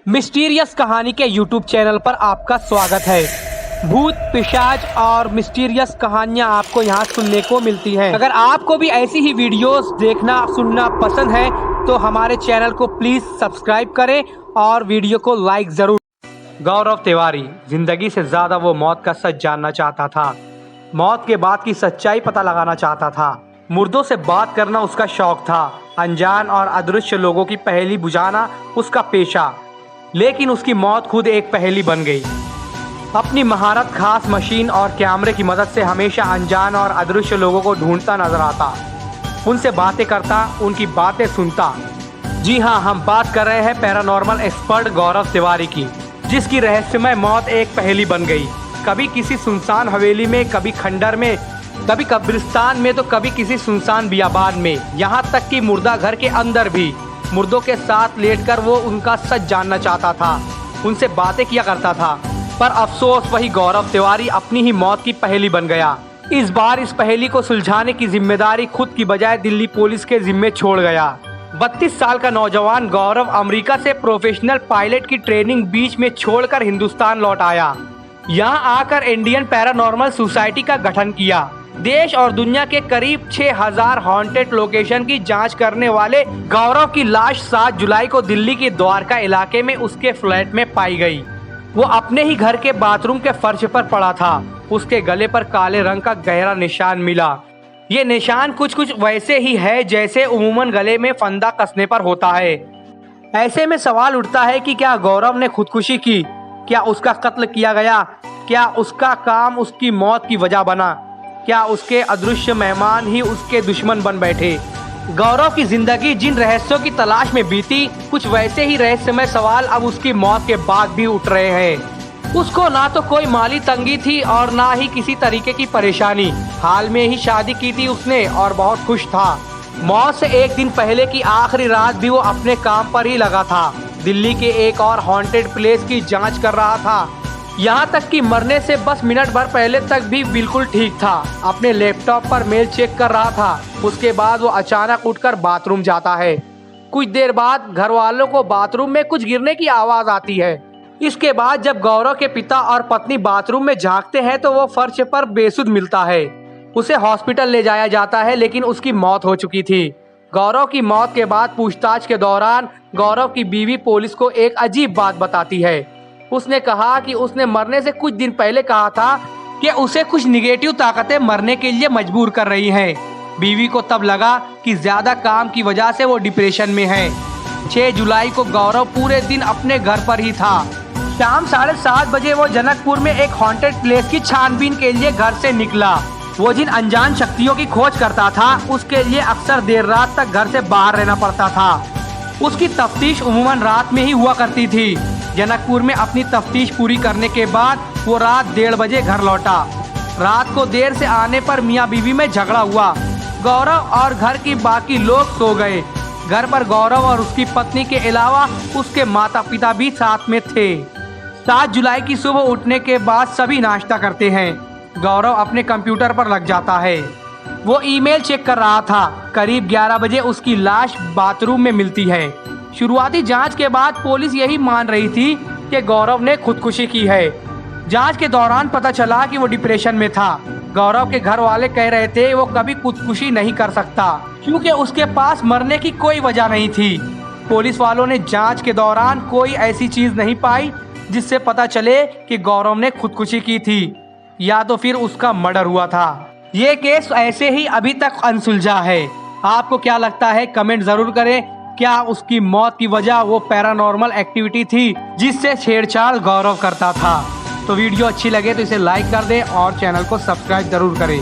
Mysterious कहानी के YouTube channel पर आपका स्वागत है। भूत, पिशाच और मिस्टीरियस कहानियां आपको यहां सुनने को मिलती हैं। अगर आपको भी ऐसी ही वीडियोस देखना सुनना पसंद है तो हमारे चैनल को प्लीज सब्सक्राइब करें और वीडियो को लाइक जरूर। गौरव तिवारी जिंदगी से ज्यादा वो मौत का सच जानना चाहता था। मौत के बाद की सच्चाई पता लगाना चाहता था। मुर्दों से बात करना उसका शौक था। अनजान और अदृश्य लोगों की पहेली बुझाना उसका पेशा। लेकिन उसकी मौत खुद एक पहेली बन गई। अपनी महारत, खास मशीन और कैमरे की मदद से हमेशा अनजान और अदृश्य लोगों को ढूंढता नजर आता, उनसे बातें करता, उनकी बातें सुनता। जी हाँ, हम बात कर रहे हैं पैरानॉर्मल एक्सपर्ट गौरव तिवारी की, जिसकी रहस्यमय मौत एक पहेली बन गई। कभी किसी सुनसान हवेली में, कभी खंडर में, कभी कब्रिस्तान में, तो कभी किसी सुनसान बियाबान में, यहाँ तक कि मुर्दा घर के अंदर भी। मुर्दों के साथ लेटकर वो उनका सच जानना चाहता था, उनसे बातें किया करता था। पर अफसोस, वही गौरव तिवारी अपनी ही मौत की पहेली बन गया। इस बार इस पहेली को सुलझाने की जिम्मेदारी खुद की बजाय दिल्ली पुलिस के जिम्मे छोड़ गया। 32 साल का नौजवान गौरव अमेरिका से प्रोफेशनल पायलट की ट्रेनिंग बीच में छोड़कर हिंदुस्तान लौट आया। यहाँ आकर इंडियन पैरानॉर्मल सोसाइटी का गठन किया। देश और दुनिया के करीब 6000 हॉन्टेड लोकेशन की जांच करने वाले गौरव की लाश 7 जुलाई को दिल्ली के द्वारका इलाके में उसके फ्लैट में पाई गई। वो अपने ही घर के बाथरूम के फर्श पर पड़ा था। उसके गले पर काले रंग का गहरा निशान मिला। ये निशान कुछ वैसे ही है जैसे उमूमन गले में फंदा कसने पर होता है। ऐसे में सवाल उठता है कि क्या गौरव ने खुदकुशी की? क्या उसका कत्ल किया गया? क्या उसका काम उसकी मौत की वजह बना? क्या उसके अदृश्य मेहमान ही उसके दुश्मन बन बैठे? गौरव की जिंदगी जिन रहस्यों की तलाश में बीती, कुछ वैसे ही रहस्यमय सवाल अब उसकी मौत के बाद भी उठ रहे हैं। उसको ना तो कोई माली तंगी थी और ना ही किसी तरीके की परेशानी। हाल में ही शादी की थी उसने और बहुत खुश था। मौत से एक दिन पहले की आखिरी रात भी वो अपने काम पर ही लगा था। दिल्ली के एक और हॉन्टेड प्लेस की जांच कर रहा था। यहाँ तक कि मरने से बस मिनट भर पहले तक भी बिल्कुल ठीक था। अपने लैपटॉप पर मेल चेक कर रहा था। उसके बाद वो अचानक उठकर बाथरूम जाता है। कुछ देर बाद घर वालों को बाथरूम में कुछ गिरने की आवाज आती है। इसके बाद जब गौरव के पिता और पत्नी बाथरूम में झांकते हैं तो वो फर्श पर बेसुध मिलता है। उसे हॉस्पिटल ले जाया जाता है, लेकिन उसकी मौत हो चुकी थी। गौरव की मौत के बाद पूछताछ के दौरान गौरव की बीवी पुलिस को एक अजीब बात बताती है। उसने कहा कि उसने मरने से कुछ दिन पहले कहा था कि उसे कुछ निगेटिव ताकतें मरने के लिए मजबूर कर रही हैं। बीवी को तब लगा कि ज्यादा काम की वजह से वो डिप्रेशन में है। 6 जुलाई को गौरव पूरे दिन अपने घर पर ही था। शाम 7:30 बजे वो जनकपुर में एक हॉन्टेड प्लेस की छानबीन के लिए घर से निकला। वो जिन अनजान शक्तियों की खोज करता था, उसके लिए अक्सर देर रात तक घर से बाहर रहना पड़ता था। उसकी तफ्तीश उमूमन रात में ही हुआ करती थी। जनकपुर में अपनी तफ्तीश पूरी करने के बाद वो रात 1:30 बजे घर लौटा। रात को देर से आने पर मियाँ बीवी में झगड़ा हुआ। गौरव और घर की बाकी लोग सो गए। घर पर गौरव और उसकी पत्नी के अलावा उसके माता पिता भी साथ में थे। 7 जुलाई की सुबह उठने के बाद सभी नाश्ता करते हैं। गौरव अपने कंप्यूटर पर लग जाता है। वो ईमेल चेक कर रहा था। करीब 11 बजे उसकी लाश बाथरूम में मिलती है। शुरुआती जांच के बाद पुलिस यही मान रही थी कि गौरव ने खुदकुशी की है। जांच के दौरान पता चला कि वो डिप्रेशन में था। गौरव के घर वाले कह रहे थे वो कभी खुदकुशी नहीं कर सकता क्योंकि उसके पास मरने की कोई वजह नहीं थी। पुलिस वालों ने जांच के दौरान कोई ऐसी चीज नहीं पाई जिससे पता चले कि गौरव ने खुदकुशी की थी या तो फिर उसका मर्डर हुआ था। ये केस ऐसे ही अभी तक अनसुलझा है। आपको क्या लगता है? कमेंट जरूर करें। क्या उसकी मौत की वजह वो पैरानॉर्मल एक्टिविटी थी जिससे छेड़छाड़ गौरव करता था? तो वीडियो अच्छी लगे तो इसे लाइक कर दें और चैनल को सब्सक्राइब जरूर करें।